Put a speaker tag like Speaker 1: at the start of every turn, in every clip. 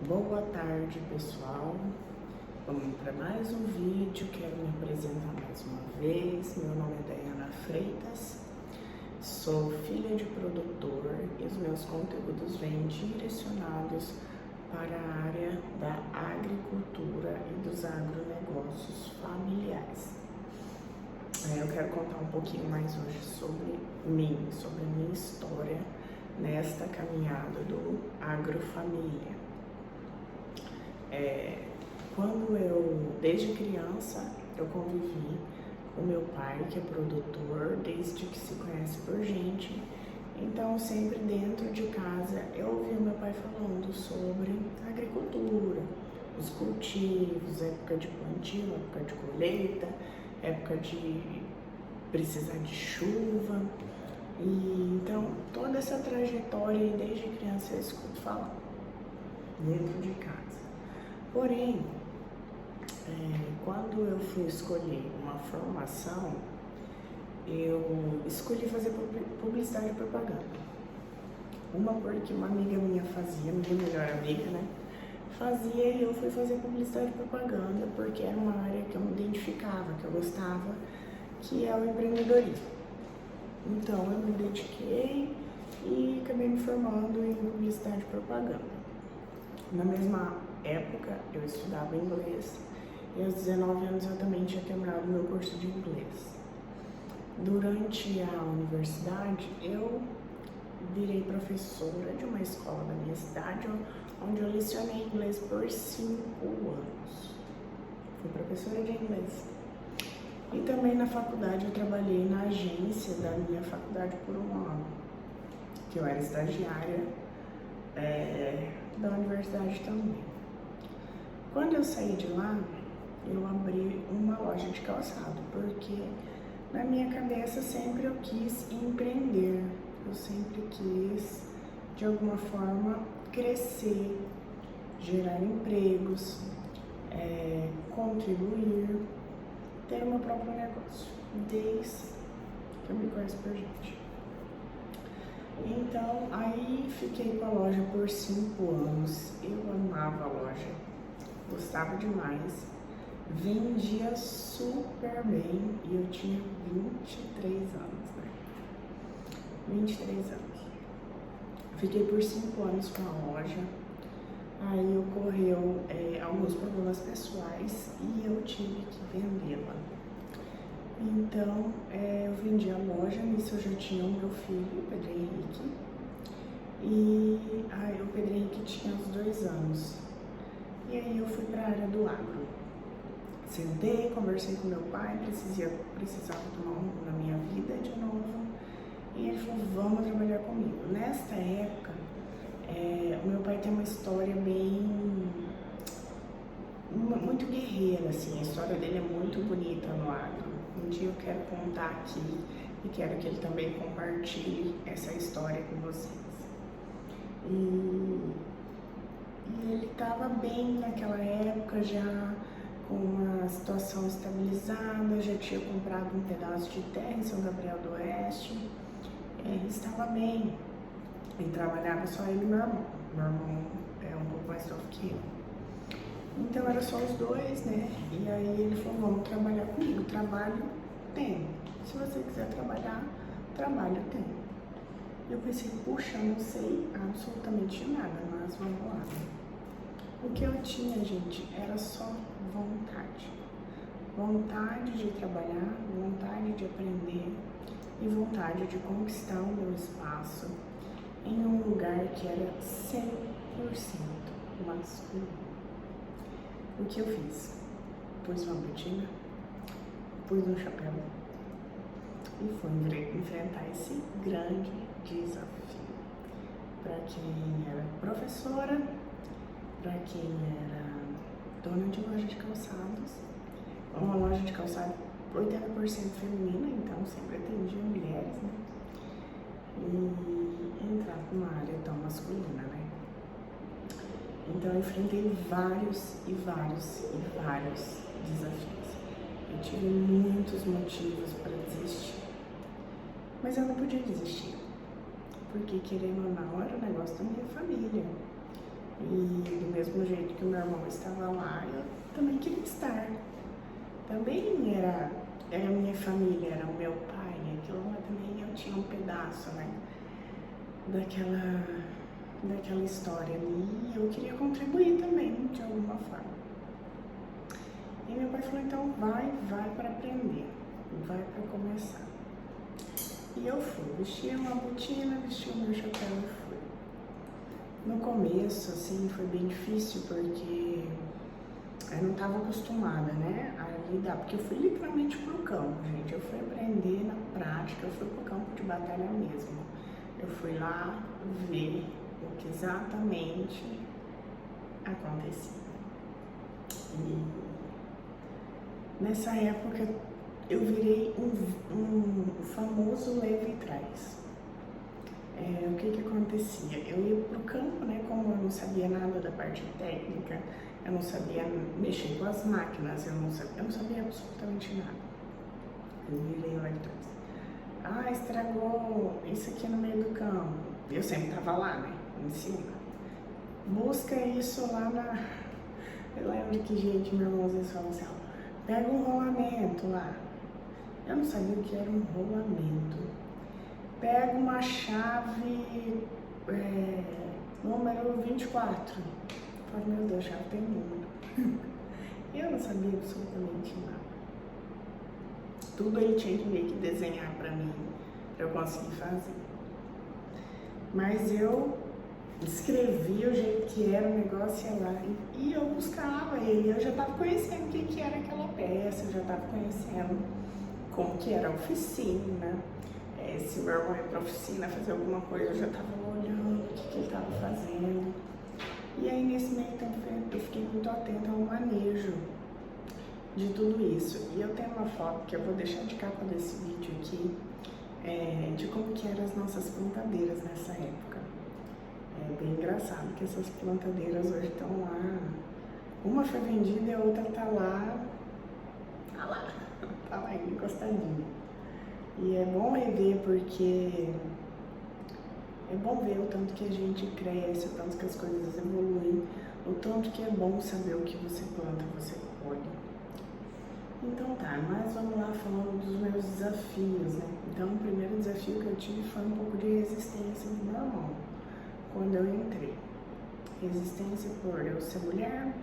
Speaker 1: Boa tarde, pessoal. Vamos para mais um vídeo. Quero me apresentar mais uma vez. Meu nome é Dayana Freitas, sou filha de produtor e os meus conteúdos vêm direcionados para a área da agricultura e dos agronegócios familiares. Eu quero contar um pouquinho mais hoje sobre mim, sobre a minha história nesta caminhada do agrofamília. Desde criança, eu convivi com meu pai, que é produtor, desde que se conhece por gente. Então, sempre dentro de casa, eu ouvi meu pai falando sobre agricultura, os cultivos, época de plantio, época de colheita, época de precisar de chuva. E então, toda essa trajetória, desde criança, eu escuto falar dentro de casa. Porém, quando eu fui escolher uma formação, eu escolhi fazer publicidade e propaganda. Uma porque uma amiga minha fazia, minha melhor amiga, né? Fazia, e eu fui fazer publicidade e propaganda porque era uma área que eu me identificava, que eu gostava, que é o empreendedorismo. Então, eu me dediquei e acabei me formando em publicidade e propaganda. Na mesma época, eu estudava inglês e aos 19 anos eu também tinha terminado meu curso de inglês. Durante a universidade, eu virei professora de uma escola da minha cidade, onde eu lecionei inglês por 5 anos. Fui professora de inglês. E também na faculdade eu trabalhei na agência da minha faculdade por 1 ano, que eu era estagiária da universidade também. Quando eu saí de lá, eu abri uma loja de calçado, porque na minha cabeça sempre eu quis empreender, eu sempre quis, de alguma forma, crescer, gerar empregos, contribuir, ter o meu próprio negócio, desde que eu me conheço por gente. Então, aí fiquei com a loja por 5 anos, eu amava a loja, gostava demais, vendia super bem e eu tinha 23 anos, né? 23 anos. Fiquei por 5 anos com a loja, aí ocorreu alguns problemas pessoais e eu tive que vendê-la. Então, eu vendi a loja, nisso eu já tinha o meu filho, o Pedro Henrique, e aí o Pedro Henrique tinha uns 2 anos. E aí eu fui para a área do agro. Sentei, conversei com meu pai, precisava tomar um rumo na minha vida de novo, e ele falou, vamos trabalhar comigo. Nesta época, o meu pai tem uma história muito guerreira, assim, a história dele é muito bonita no agro. Um dia eu quero contar aqui e quero que ele também compartilhe essa história com vocês. E ele estava bem naquela época, já com uma situação estabilizada, já tinha comprado um pedaço de terra em São Gabriel do Oeste, estava bem. E trabalhava só ele e meu irmão. Meu irmão é um pouco mais novo que eu. Então era só os dois, né? E aí ele falou, vamos trabalhar comigo. Trabalho tem. Se você quiser trabalhar, trabalho tem. Eu pensei, puxa, não sei absolutamente nada, mas vamos lá. O que eu tinha, gente, era só vontade. Vontade de trabalhar, vontade de aprender e vontade de conquistar o meu espaço em um lugar que era 100% masculino. O que eu fiz? Pus uma botina, pus um chapéu e fui enfrentar esse grande desafio. Para quem era professora, para quem era dona de loja de calçados, uma loja de calçado 80% feminina, então sempre atendia mulheres, né? E entrar numa área tão masculina, né? Então eu enfrentei vários desafios. Eu tive muitos motivos para desistir, mas eu não podia desistir, porque querendo ou não era o negócio da minha família. E do mesmo jeito que o meu irmão estava lá, eu também queria estar. Também era a minha família, era o meu pai, aquilo lá também eu tinha um pedaço, né, daquela história ali, e eu queria contribuir também, de alguma forma. E meu pai falou, então vai para aprender, vai para começar. E eu fui, vesti uma botina, vesti o meu chapéu e fui. No começo, assim, foi bem difícil, porque eu não estava acostumada, né, a lidar, porque eu fui literalmente pro campo, gente. Eu fui aprender na prática, eu fui pro campo de batalha mesmo. Eu fui lá ver o que exatamente acontecia. E nessa época eu virei um famoso leva e traz. O que acontecia? Eu ia pro campo, né, como eu não sabia nada da parte técnica, eu não sabia mexer com as máquinas, eu não sabia absolutamente nada. Eu virei lá e traz. Estragou isso aqui no meio do campo. Eu sempre tava lá, né, em cima. Busca isso lá na... Eu lembro que, gente, meu irmão às vezes falava assim, pega um rolamento lá. Eu não sabia o que era um rolamento. Pega uma chave número 24. Eu falei, meu Deus, chave tem número. Eu não sabia absolutamente nada. Tudo ele tinha que meio que desenhar pra mim, pra eu conseguir fazer. Mas eu escrevia o jeito que era o negócio, ia lá, e eu buscava ele. Eu já estava conhecendo o que era aquela peça, eu já estava conhecendo como que era a oficina. Se meu irmão ia pra oficina fazer alguma coisa, eu já estava olhando o que ele estava fazendo. E aí, nesse meio tempo, eu fiquei muito atenta ao manejo de tudo isso. E eu tenho uma foto que eu vou deixar de capa desse vídeo aqui, de como que eram as nossas plantadeiras nessa época. É bem engraçado que essas plantadeiras hoje estão lá. Uma foi vendida e a outra tá lá encostadinha. E é bom rever, porque é bom ver o tanto que a gente cresce, o tanto que as coisas evoluem, o tanto que é bom saber o que você planta, você colhe. Então tá, mas vamos lá falando dos meus desafios, né? Então o primeiro desafio que eu tive foi um pouco de resistência do meu irmão, quando eu entrei. Resistência por eu ser mulher,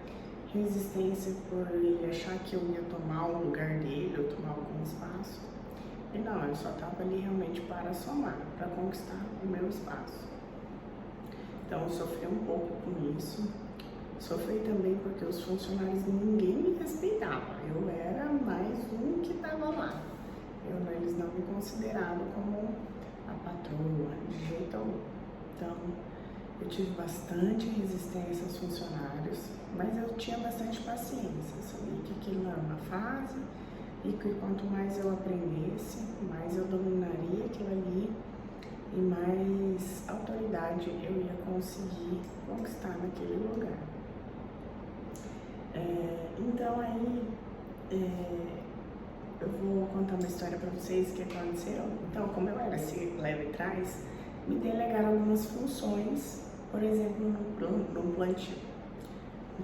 Speaker 1: resistência por ele achar que eu ia tomar o lugar dele, ou tomar algum espaço. E não, eu só estava ali realmente para somar, para conquistar o meu espaço. Então eu sofri um pouco com isso. Sofri também porque os funcionários, ninguém me respeitava. Eu era mais um que estava lá. Eles não me consideravam como a patroa, de jeito algum. Então, eu tive bastante resistência aos funcionários, mas eu tinha bastante paciência. Eu sabia que aquilo era uma fase e que quanto mais eu aprendesse, mais eu dominaria aquilo ali e mais autoridade eu ia conseguir conquistar naquele lugar. Então aí eu vou contar uma história para vocês que aconteceu. Então, como eu era esse leva e traz, me delegaram algumas funções, por exemplo, no plantio.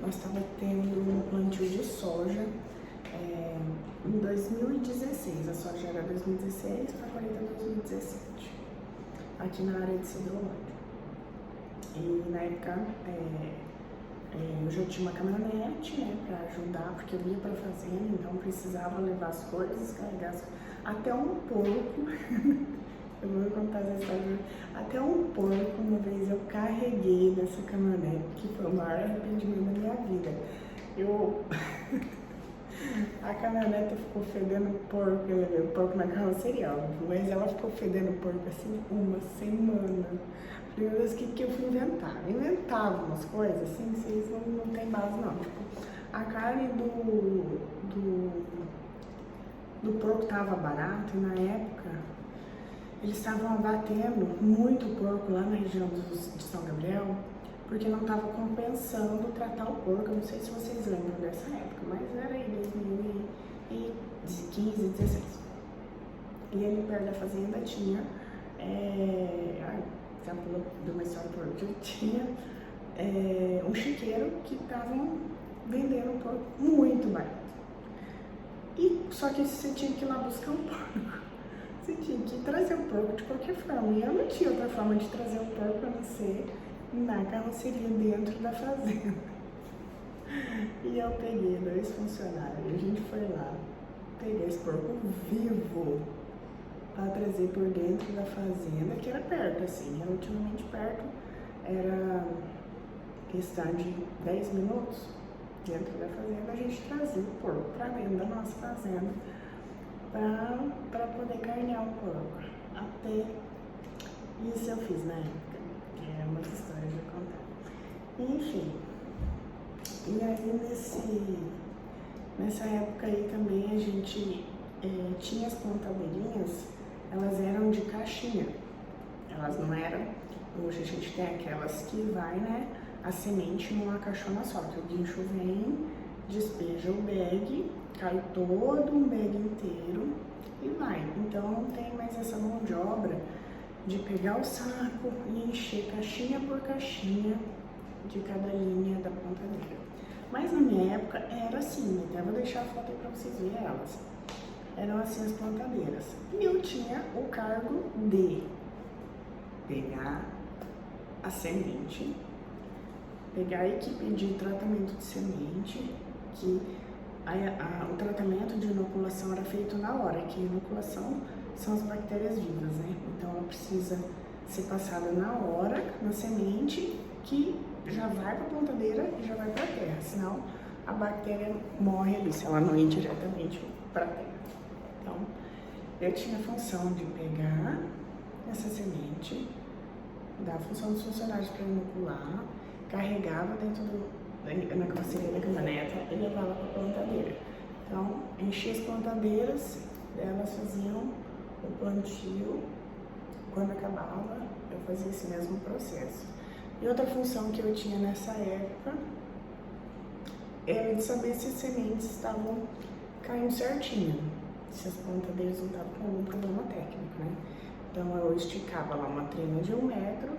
Speaker 1: Nós estávamos tendo um plantio de soja em 2016, a soja era 2016 para a colheita 2017, aqui na área de Cidrolândia. E na época eu já tinha uma caminhonete, né, para ajudar, porque eu ia para a fazenda, então precisava levar as coisas, carregar as coisas. Até um porco, eu vou contar essa história, até um porco, uma vez eu carreguei dessa caminhonete, que foi o maior arrependimento da minha vida. A caminhonete ficou fedendo porco, eu levei o porco na carroceria, mas ela ficou fedendo porco assim uma semana. Falei, meu Deus, o que eu fui inventar? Eu inventava umas coisas assim, vocês não tem base não. Tipo, a carne do porco tava barata e na época eles estavam abatendo muito porco lá na região de São Gabriel, porque não estava compensando tratar o porco. Eu não sei se vocês lembram dessa época, mas era aí 2015, 2016. E ali perto da fazenda tinha, já pulou de uma história por que tinha um chiqueiro que estavam vendendo um porco muito barato. Só que você tinha que ir lá buscar um porco. Você tinha que trazer o porco de qualquer forma. E eu não tinha outra forma de trazer o porco a não ser na carroceria dentro da fazenda. E eu peguei 2 funcionários. A gente foi lá, peguei esse porco vivo para trazer por dentro da fazenda, que era perto, assim, relativamente perto. Era questão de 10 minutos dentro da fazenda. A gente trazia o porco para dentro da nossa fazenda para poder carnear o porco. Até isso eu fiz na época, que é uma história de contar. Enfim, e aí nessa época aí também a gente tinha as plantadeirinhas, elas eram de caixinha, elas não eram, hoje a gente tem aquelas que vai, né, a semente numa caixona só, que o guincho vem, despeja o bag, cai todo um bag inteiro e vai. Então não tem mais essa mão de obra de pegar o saco e encher caixinha por caixinha de cada linha da plantadeira. Mas na minha época era assim, até vou deixar a foto aí pra vocês verem elas. Eram assim as plantadeiras. E eu tinha o cargo de pegar a semente, pegar a equipe de tratamento de semente, que o tratamento de inoculação era feito na hora, que inoculação são as bactérias vivas, né? Então ela precisa ser passada na hora, na semente, que já vai para a plantadeira e já vai para a terra, senão a bactéria morre ali, se ela não ir diretamente para a terra. Então, eu tinha a função de pegar essa semente, dar a função dos funcionários para inocular, carregava na carroceria da caminhoneta e levava para a plantadeira. Então, enchia as plantadeiras, elas faziam o plantio, quando acabava, eu fazia esse mesmo processo. E outra função que eu tinha nessa época era de saber se as sementes estavam caindo certinho, se as plantadeiras não estavam com algum problema técnico, né? Então eu esticava lá uma trena de 1 metro,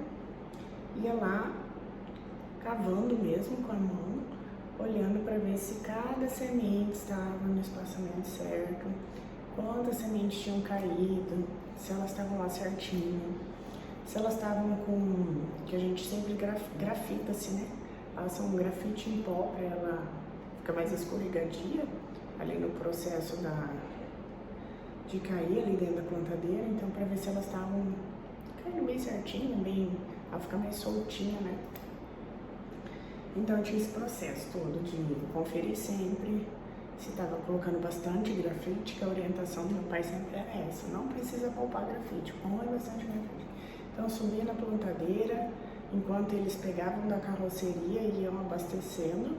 Speaker 1: ia lá cavando mesmo com a mão, olhando para ver se cada semente estava no espaçamento certo, quantas sementes tinham caído, se elas estavam lá certinho, se elas estavam com, que a gente sempre grafita assim, né? Passa um grafite em pó para ela ficar mais escorregadia ali no processo de cair ali dentro da plantadeira, então para ver se elas estavam caindo bem certinho, bem, ela ficar mais soltinha, né? Então eu tinha esse processo todo de conferir sempre se estava colocando bastante grafite, que a orientação do meu pai sempre era essa, não precisa poupar grafite, põe bastante grafite. Então eu subia na plantadeira, enquanto eles pegavam da carroceria e iam abastecendo,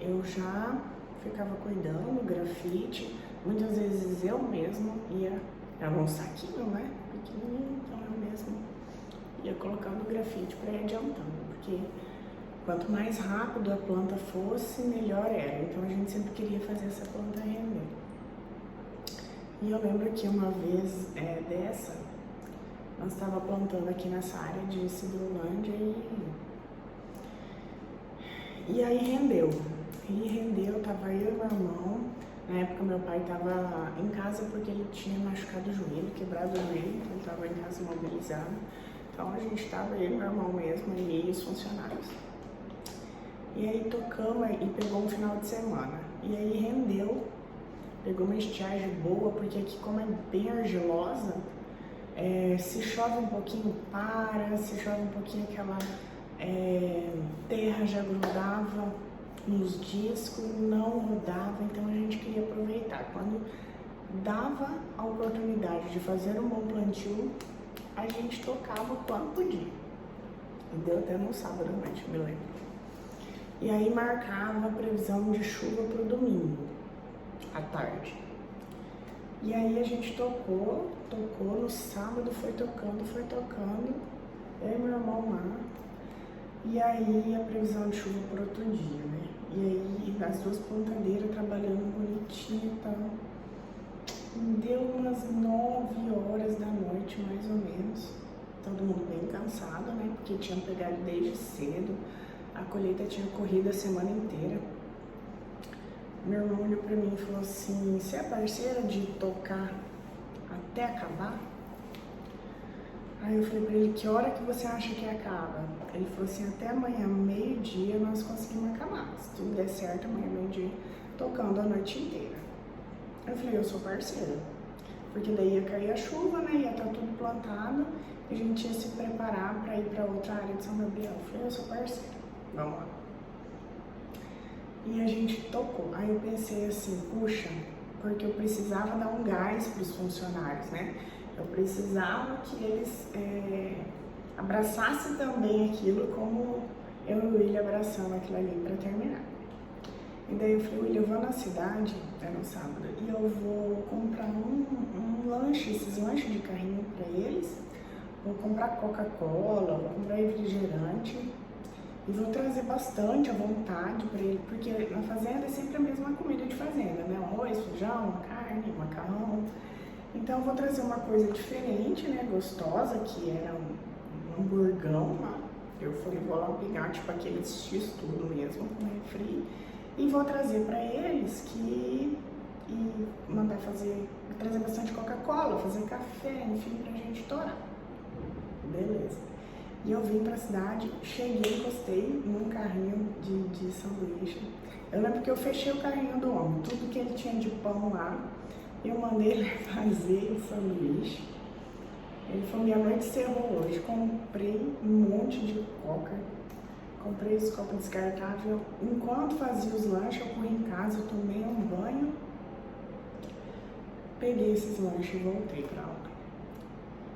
Speaker 1: eu já ficava cuidando do grafite. Muitas vezes eu mesmo era um saquinho, né, pequenininho, então eu mesmo ia colocando grafite para ir adiantando, porque quanto mais rápido a planta fosse, melhor era. Então a gente sempre queria fazer essa planta render. E eu lembro que uma vez nós estávamos plantando aqui nessa área de Cidrolândia e aí rendeu. E rendeu, tava eu e meu irmão. Na época meu pai estava em casa porque ele tinha machucado o joelho, quebrado o joelho, então ele estava em casa imobilizado. Então a gente estava, eu e meu irmão mesmo, e os funcionários. E aí tocamos e pegou um final de semana. E aí rendeu, pegou uma estiagem boa, porque aqui como é bem argilosa, se chove um pouquinho se chove um pouquinho aquela terra já grudava nos discos, não rodava, então a gente queria aproveitar. Quando dava a oportunidade de fazer um bom plantio, a gente tocava quando podia. E deu até no sábado à noite, me lembro. E aí marcava a previsão de chuva para o domingo, à tarde. E aí a gente tocou no sábado, foi tocando, eu e meu irmão lá. E aí a previsão de chuva para outro dia, né? E aí as 2 plantadeiras trabalhando bonitinho e tal. Deu umas 9 horas da noite, mais ou menos. todo mundo bem cansado, né? Porque tinham pegado desde cedo, a colheita tinha corrido a semana inteira. Meu irmão olhou pra mim e falou assim: você é parceira de tocar até acabar? Aí eu falei pra ele: que hora que você acha que acaba? Ele falou assim: até amanhã, meio-dia, nós conseguimos acabar. Se tudo der certo, amanhã, meio-dia, tocando a noite inteira. Eu falei: eu sou parceira. Porque daí ia cair a chuva, né? Ia estar tudo plantado e a gente ia se preparar para ir para outra área de São Gabriel. Eu falei: eu sou parceira, vamos lá. E a gente tocou. Aí eu pensei assim: puxa, porque eu precisava dar um gás para os funcionários, né? Eu precisava que eles abraçassem também aquilo como eu e o William abraçamos aquilo ali para terminar. E daí eu falei: William, eu vou na cidade, era no sábado, e eu vou comprar um lanche, esses lanches de carrinho para eles. Vou comprar Coca-Cola, vou comprar refrigerante e vou trazer bastante à vontade para ele, porque na fazenda é sempre a mesma comida de fazenda, né? Arroz, feijão, carne, macarrão. Então eu vou trazer uma coisa diferente, né? Gostosa, que era um hamburgão lá. Eu falei: vou lá pegar, tipo aqueles X tudo mesmo, com refri. E vou trazer para eles e mandar trazer bastante Coca-Cola, fazer café, enfim, pra gente torar. Beleza. E eu vim pra cidade, cheguei, encostei num carrinho de sanduíche. Eu lembro que eu fechei o carrinho do homem, tudo que ele tinha de pão lá, eu mandei ele fazer o sanduíche. Ele falou: minha noite encerrou hoje. Comprei um monte de coca. Comprei os copos descartáveis. Enquanto fazia os lanches, eu fui em casa, eu tomei um banho, peguei esses lanches e voltei pra aula.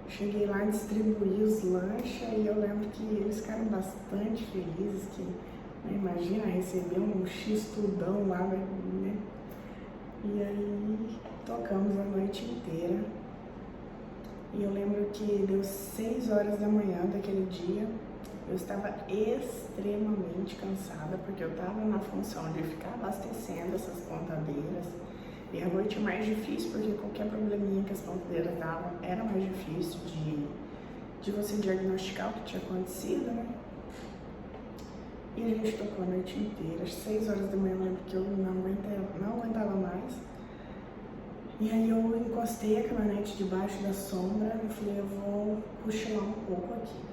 Speaker 1: Cheguei lá, distribuí os lanches e eu lembro que eles ficaram bastante felizes, que, né, imagina receber um X-tudão lá, né? E aí tocamos a noite inteira. E eu lembro que deu 6 horas da manhã daquele dia. Eu estava extremamente cansada, porque eu estava na função de ficar abastecendo essas plantadeiras. E a noite mais difícil, porque qualquer probleminha que as plantadeiras davam era mais difícil de você diagnosticar o que tinha acontecido, né? E a gente tocou a noite inteira. Às 6 horas da manhã, eu lembro que eu não aguentava mais. E aí eu encostei a caminhonete debaixo da sombra e falei: eu vou cochilar um pouco aqui.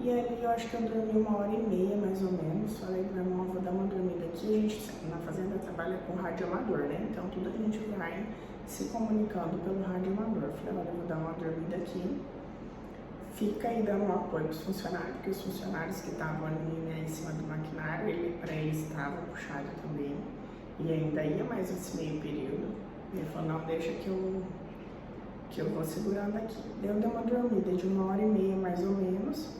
Speaker 1: E aí eu acho que eu dormi 1h30 mais ou menos. Falei pro meu irmão: vou dar uma dormida aqui. A gente na fazenda trabalha com rádio amador, né? Então tudo a gente vai se comunicando pelo rádio amador. Falei: olha, eu vou dar uma dormida aqui. Fica aí dando um apoio pros funcionários, porque os funcionários que estavam ali, né, em cima do maquinário, para eles estava puxado também. E ainda ia mais esse meio período. E ele falou: não, deixa que eu vou segurando aqui. Daí eu dei uma dormida de 1h30 mais ou menos.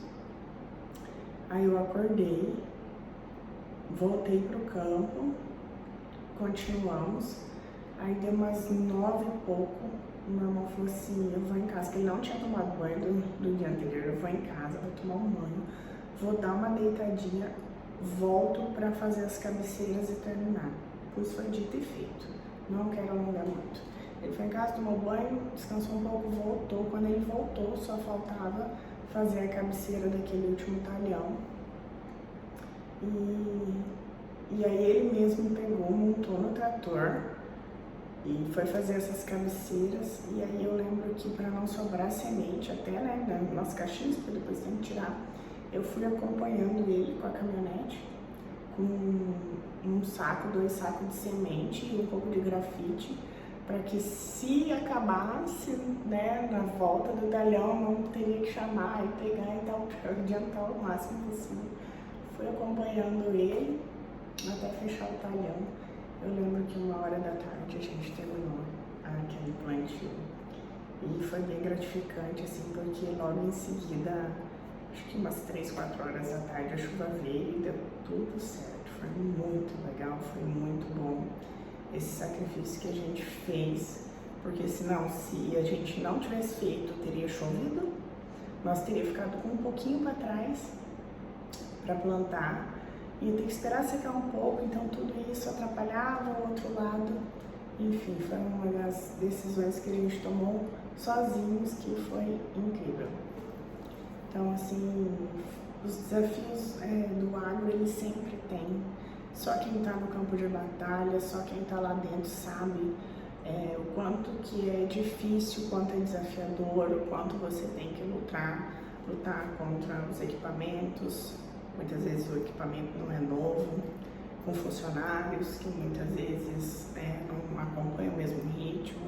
Speaker 1: Aí eu acordei, voltei pro campo, continuamos. Aí deu umas 9 e pouco, o meu irmão falou assim: eu vou em casa, porque ele não tinha tomado banho do dia anterior. Eu vou em casa, vou tomar um banho, vou dar uma deitadinha, volto pra fazer as cabeceiras e terminar. Pois foi dito e feito, não quero alongar muito. Ele foi em casa, tomou banho, descansou um pouco, voltou. Quando ele voltou, só faltava fazer a cabeceira daquele último talhão. E aí ele mesmo pegou, montou no trator e foi fazer essas cabeceiras. E aí eu lembro que para não sobrar semente até, né, nas caixinhas, porque depois tem que tirar, eu fui acompanhando ele com a caminhonete, com um saco, 2 sacos de semente e um pouco de grafite, para que se acabasse, né, na volta do talhão, não teria que chamar e pegar e tal, para adiantar o máximo possível. Fui acompanhando ele até fechar o talhão. Eu lembro que 1h da tarde a gente terminou aquele plantio. E foi bem gratificante, assim, porque logo em seguida, acho que umas 3, 4 horas da tarde, a chuva veio e deu tudo certo. Foi muito legal, foi muito bom esse sacrifício que a gente fez, porque senão, se a gente não tivesse feito, teria chovido, nós teríamos ficado com um pouquinho para trás para plantar, ia ter que esperar secar um pouco, então tudo isso atrapalhava o outro lado. Enfim, foi uma das decisões que a gente tomou sozinhos, que foi incrível. Então, assim, os desafios do agro, eles sempre tem. Só quem está no campo de batalha, só quem está lá dentro sabe o quanto que é difícil, o quanto é desafiador, o quanto você tem que lutar contra os equipamentos. Muitas vezes o equipamento não é novo, com funcionários que muitas vezes não acompanham o mesmo ritmo,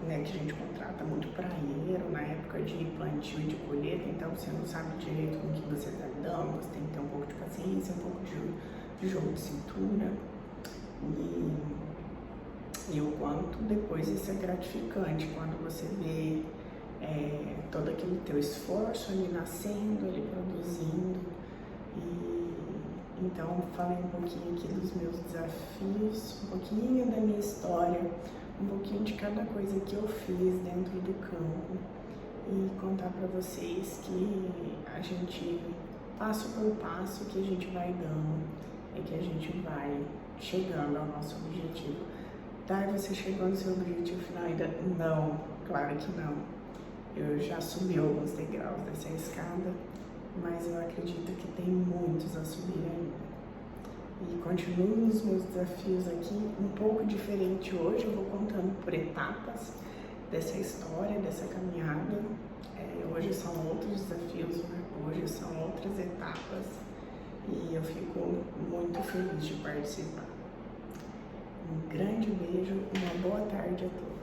Speaker 1: que a gente contrata muito praieiro na época de plantio e de colheita, então você não sabe direito com o que você está lidando, você tem que ter um pouco de paciência, um pouco de jogo de cintura, e o quanto depois isso é gratificante, quando você vê todo aquele teu esforço ali nascendo, ali produzindo. Então, falei um pouquinho aqui dos meus desafios, um pouquinho da minha história, um pouquinho de cada coisa que eu fiz dentro do campo e contar para vocês que a gente, passo por passo, que a gente vai dando, que a gente vai chegando ao nosso objetivo. Tá, e você chegou no seu objetivo final ainda? Não, claro que não. Eu já subi alguns degraus dessa escada, mas eu acredito que tem muitos a subir ainda. E continuo nos meus desafios aqui, um pouco diferente hoje, eu vou contando por etapas dessa história, dessa caminhada. Hoje são outros desafios, né? Hoje são outras etapas e eu fico muito feliz de participar. Um grande beijo, uma boa tarde a todos.